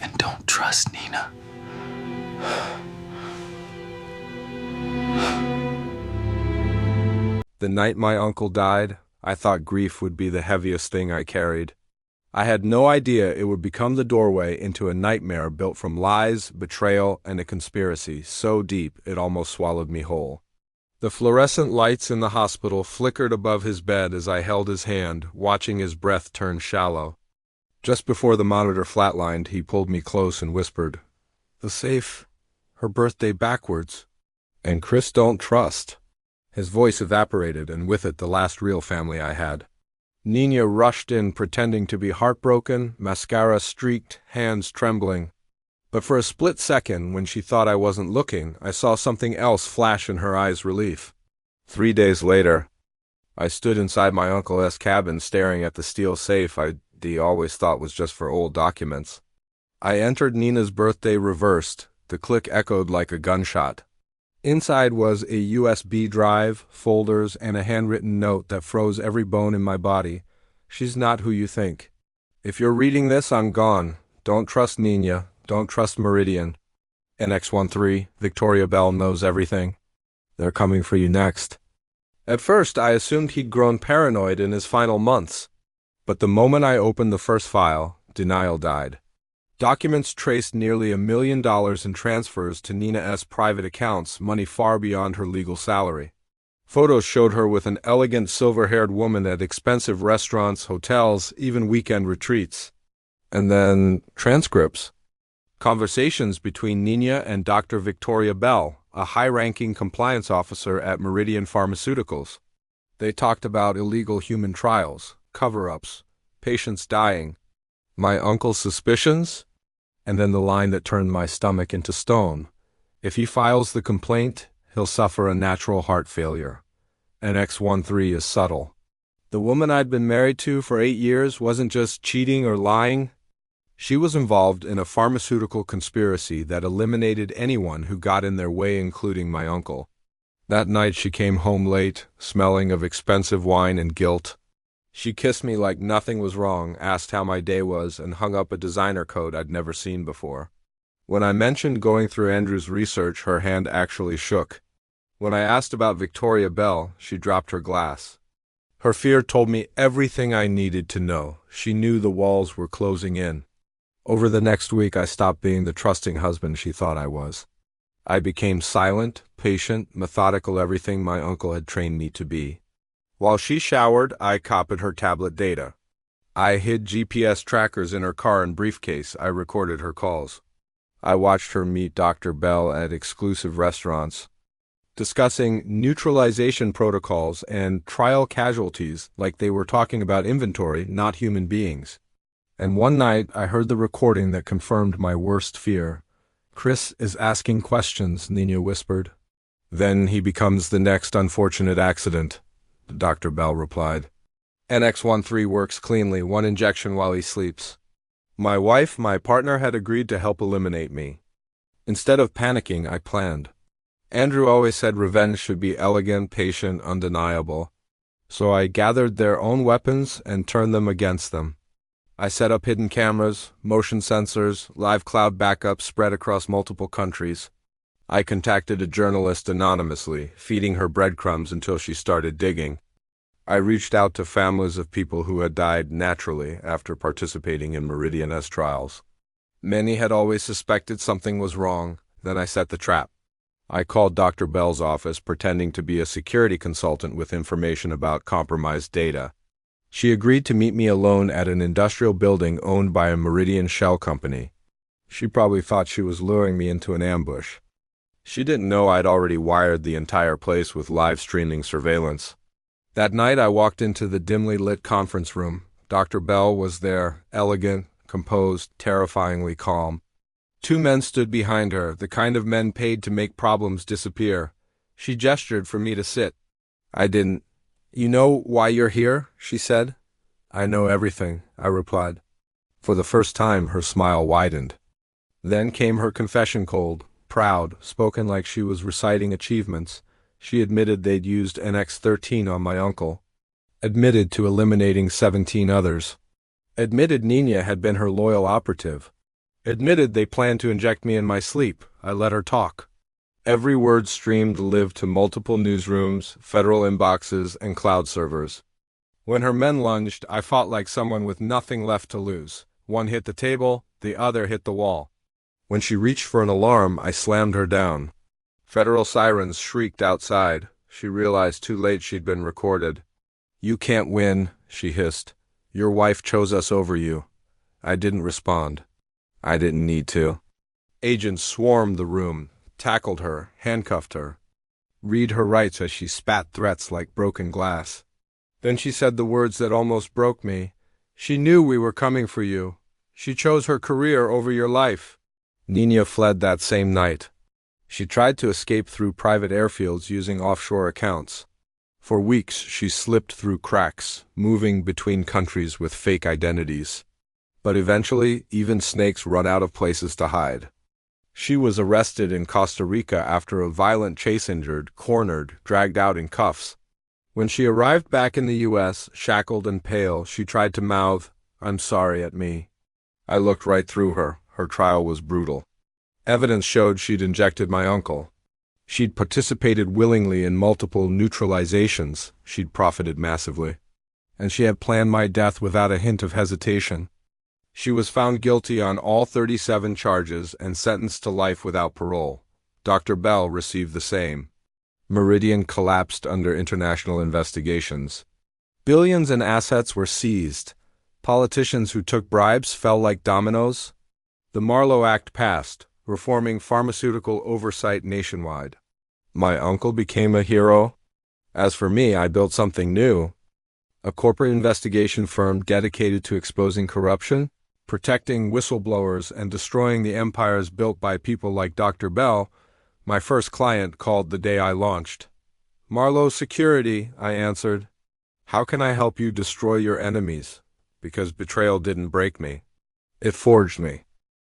And don't trust Nina. The night my uncle died, I thought grief would be the heaviest thing I carried. I had no idea it would become the doorway into a nightmare built from lies, betrayal, and a conspiracy so deep it almost swallowed me whole. The fluorescent lights in the hospital flickered above his bed as I held his hand, watching his breath turn shallow. Just before the monitor flatlined, he pulled me close and whispered, "The safe, her birthday backwards. And Chris don't trust." His voice evaporated, and with it the last real family I had. Nina rushed in pretending to be heartbroken, mascara streaked, hands trembling. But for a split second, when she thought I wasn't looking, I saw something else flash in her eyes relief. 3 days later, I stood inside my uncle's cabin staring at the steel safe I'd always thought was just for old documents. I entered Nina's birthday reversed. The click echoed like a gunshot. Inside was a USB drive, folders, and a handwritten note that froze every bone in my body. "She's not who you think. If you're reading this, I'm gone. Don't trust Nina. Don't trust Meridian. NX13, Victoria Bell knows everything. They're coming for you next." At first, I assumed he'd grown paranoid in his final months. But the moment I opened the first file, denial died. Documents traced nearly $1 million in transfers to Nina's private accounts, money far beyond her legal salary. Photos showed her with an elegant silver-haired woman at expensive restaurants, hotels, even weekend retreats. And then transcripts. Conversations between Nina and Dr. Victoria Bell, a high-ranking compliance officer at Meridian Pharmaceuticals. They talked about illegal human trials, cover-ups, patients dying, my uncle's suspicions, and then the line that turned my stomach into stone. If he files the complaint, he'll suffer a natural heart failure. NX13 is subtle. The woman I'd been married to for 8 years wasn't just cheating or lying. She was involved in a pharmaceutical conspiracy that eliminated anyone who got in their way, including my uncle. That night she came home late, smelling of expensive wine and guilt. She kissed me like nothing was wrong, asked how my day was, and hung up a designer coat I'd never seen before. When I mentioned going through Andrew's research, her hand actually shook. When I asked about Victoria Bell, she dropped her glass. Her fear told me everything I needed to know. She knew the walls were closing in. Over the next week, I stopped being the trusting husband she thought I was. I became silent, patient, methodical, everything my uncle had trained me to be. While she showered, I copied her tablet data. I hid GPS trackers in her car and briefcase. I recorded her calls. I watched her meet Dr. Bell at exclusive restaurants, discussing neutralization protocols and trial casualties like they were talking about inventory, not human beings. And one night, I heard the recording that confirmed my worst fear. "Chris is asking questions," Nina whispered. "Then he becomes the next unfortunate accident," Dr. Bell replied. "NX13 works cleanly, 1 injection while he sleeps." My wife, my partner, had agreed to help eliminate me. Instead of panicking, I planned. Andrew always said revenge should be elegant, patient, undeniable. So I gathered their own weapons and turned them against them. I set up hidden cameras, motion sensors, live cloud backups spread across multiple countries. I contacted a journalist anonymously, feeding her breadcrumbs until she started digging. I reached out to families of people who had died naturally after participating in Meridian's trials. Many had always suspected something was wrong. Then I set the trap. I called Dr. Bell's office, pretending to be a security consultant with information about compromised data. She agreed to meet me alone at an industrial building owned by a Meridian shell company. She probably thought she was luring me into an ambush. She didn't know I'd already wired the entire place with live streaming surveillance. That night I walked into the dimly lit conference room. Dr. Bell was there, elegant, composed, terrifyingly calm. 2 men stood behind her, the kind of men paid to make problems disappear. She gestured for me to sit. I didn't. "You know why you're here?" she said. "I know everything," I replied. For the first time, her smile widened. Then came her confession, cold, proud, spoken like she was reciting achievements. She admitted they'd used NX13 on my uncle. Admitted to eliminating 17 others. Admitted Nina had been her loyal operative. Admitted they planned to inject me in my sleep. I let her talk. Every word streamed live to multiple newsrooms, federal inboxes, and cloud servers. When her men lunged, I fought like someone with nothing left to lose. One hit the table, the other hit the wall. When she reached for an alarm, I slammed her down. Federal sirens shrieked outside. She realized too late she'd been recorded. "You can't win," she hissed. "Your wife chose us over you." I didn't respond. I didn't need to. Agents swarmed the room, tackled her, handcuffed her. Read her rights as she spat threats like broken glass. Then she said the words that almost broke me. "She knew we were coming for you. She chose her career over your life." Nina fled that same night. She tried to escape through private airfields using offshore accounts. For weeks, she slipped through cracks, moving between countries with fake identities. But eventually, even snakes run out of places to hide. She was arrested in Costa Rica after a violent chase, injured, cornered, dragged out in cuffs. When she arrived back in the U.S., shackled and pale, she tried to mouth, "I'm sorry," at me. I looked right through her. Her trial was brutal. Evidence showed she'd injected my uncle. She'd participated willingly in multiple neutralizations. She'd profited massively. And she had planned my death without a hint of hesitation. She was found guilty on all 37 charges and sentenced to life without parole. Dr. Bell received the same. Meridian collapsed under international investigations. Billions in assets were seized. Politicians who took bribes fell like dominoes. The Marlowe Act passed, reforming pharmaceutical oversight nationwide. My uncle became a hero. As for me, I built something new. A corporate investigation firm dedicated to exposing corruption, protecting whistleblowers, and destroying the empires built by people like Dr. Bell. My first client called the day I launched. "Marlowe Security," I answered. "How can I help you destroy your enemies?" Because betrayal didn't break me. It forged me.